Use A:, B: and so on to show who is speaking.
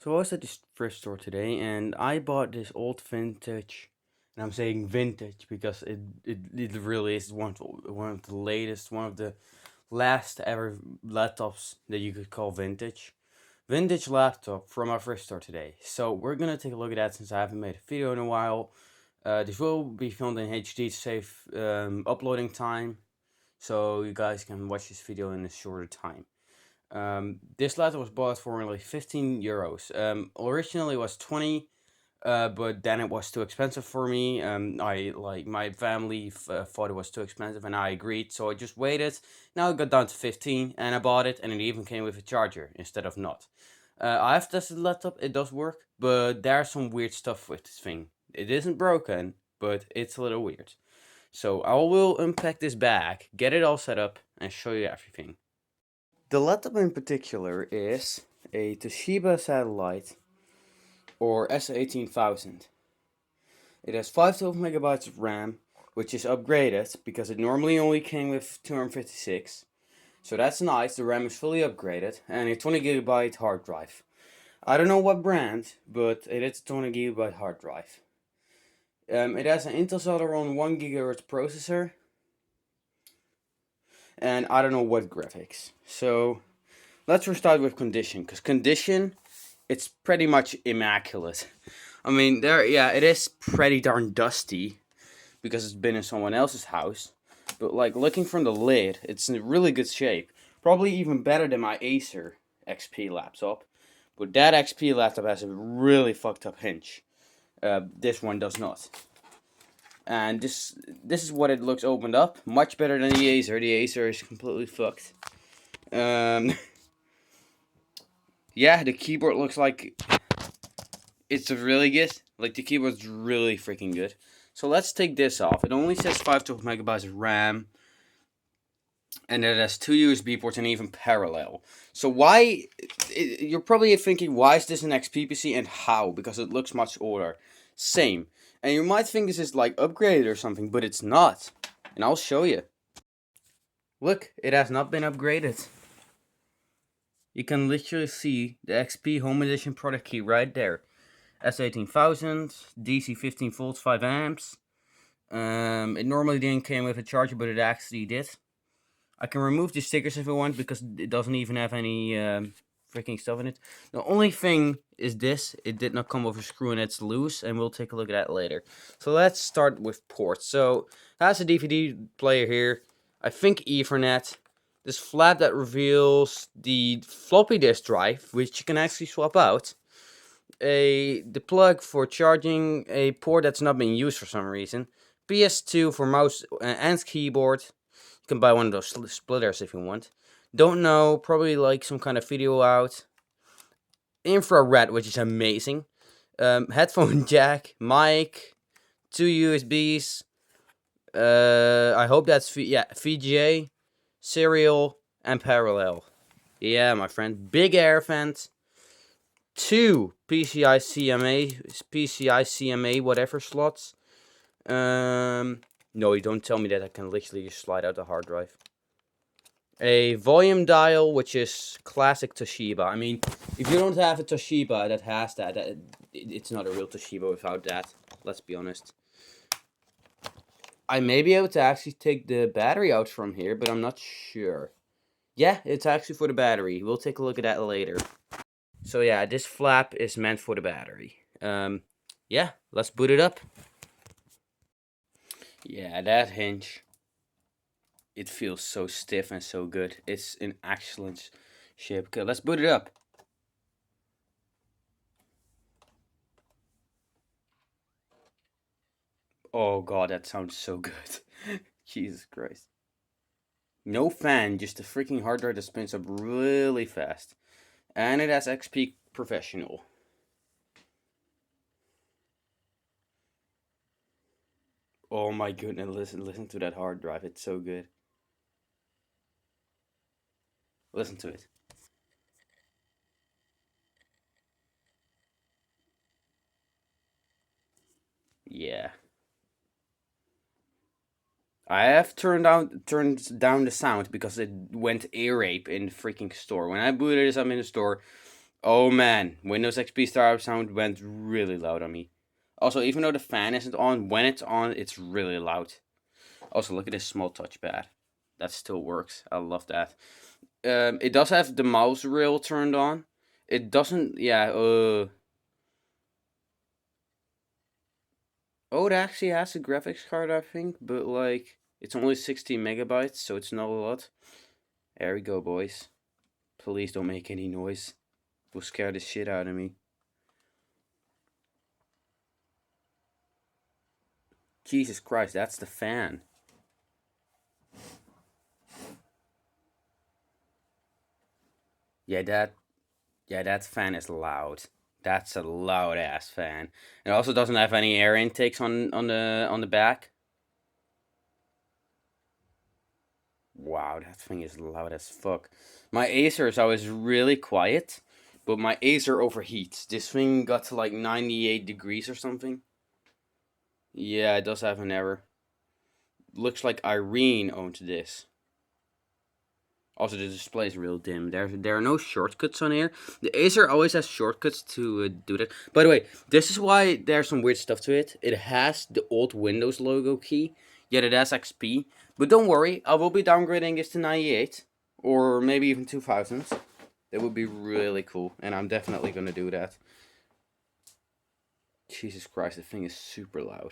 A: So I was at this thrift store today and I bought this old vintage, and I'm saying vintage because it really is one of the latest, one of the last ever laptops that you could call vintage. Vintage laptop from our thrift store today. So we're gonna take a look at that since I haven't made a video in a while. This will be filmed in HD to save uploading time, so you guys can watch this video in a shorter time. This leather was bought for only 15 euros. Originally it was 20, but then it was too expensive for me. I like my family thought it was too expensive, and I agreed. So I just waited. Now it got down to 15, and I bought it, and it even came with a charger instead of not. I have tested the laptop; it does work, but there's some weird stuff with this thing. It isn't broken, but it's a little weird. So I will unpack this bag, get it all set up, and show you everything. The laptop in particular is a Toshiba satellite or s1800. It has 512 megabytes of RAM, which is upgraded because it normally only came with 256. So that's nice, the RAM is fully upgraded, and a 20 gigabyte hard drive. I don't know what brand, but it is a 20 gigabyte hard drive. It has an Intel Celeron 1 gigahertz processor, and I don't know what graphics. So let's start with condition, because condition, it's pretty much immaculate. I mean, yeah, it is pretty darn dusty because it's been in someone else's house. But like looking from the lid, it's in really good shape. Probably even better than my Acer XP laptop. But that XP laptop has a really fucked up hinge. This one does not. And this is what it looks opened up. Much better than the Acer. The Acer is completely fucked. Um, yeah, the keyboard looks like it's really good. Like the keyboard's really freaking good. So let's take this off. It only says 512 megabytes of RAM, and it has two USB ports and even parallel. So why? You're probably thinking, why is this an XP PC and how? Because it looks much older. Same. And you might think this is like upgraded or something, but it's not. And I'll show you. Look, it has not been upgraded. You can literally see the XP Home Edition product key right there. S1800, DC 15 volts, 5 amps. It normally didn't came with a charger, but it actually did. I can remove the stickers if I want because it doesn't even have any freaking stuff in it. The only thing is this: it did not come with a screw and it's loose, and we'll take a look at that later. So let's start with ports. So it has a DVD player here. I think Ethernet. This flap that reveals the floppy disk drive, which you can actually swap out. The plug for charging, a port that's not being used for some reason. PS2 for mouse and keyboard. You can buy one of those splitters if you want. Don't know, probably like some kind of video out. Infrared, which is amazing. Headphone jack, mic, two USBs. I hope that's VGA, serial, and parallel. Yeah, my friend. Big air vent. Two PCI CMA, whatever slots. No, you don't tell me that I can literally just slide out the hard drive. A volume dial, which is classic Toshiba. I mean, if you don't have a Toshiba that has that, it's not a real Toshiba without that. Let's be honest. I may be able to actually take the battery out from here, but I'm not sure. Yeah, it's actually for the battery. We'll take a look at that later. So yeah, this flap is meant for the battery. Yeah, let's boot it up. Yeah, that hinge. It feels so stiff and so good. It's in excellent shape. Okay, let's boot it up. Oh god, that sounds so good. Jesus Christ. No fan, just a freaking hard drive that spins up really fast. And it has XP Professional. Oh my goodness, listen to that hard drive. It's so good. Listen to it. Yeah. I have turned down the sound because it went ear rape in the freaking store. When I booted this up in the store, Oh man, Windows XP startup sound went really loud on me. Also, even though the fan isn't on, when it's on, it's really loud. Also, look at this small touchpad. That still works. I love that. It does have the mouse rail turned on. It doesn't. Yeah. Oh, it actually has a graphics card, I think, but like it's only 16 megabytes, so it's not a lot. There we go, boys. Please don't make any noise. Will scare the shit out of me. Jesus Christ, that's the fan. Yeah, that fan is loud. That's a loud ass fan. It also doesn't have any air intakes on the back. Wow, that thing is loud as fuck. My Acer is always really quiet, but my Acer overheats. This thing got to like 98 degrees or something. Yeah, it does have an error. Looks like Irene owned this. Also, the display is real dim. There are no shortcuts on here. The Acer always has shortcuts to do that. By the way, this is why there's some weird stuff to it. It has the old Windows logo key, yet it has XP. But don't worry, I will be downgrading this to 98 or maybe even 2000s. That would be really cool, and I'm definitely gonna do that. Jesus Christ, the thing is super loud.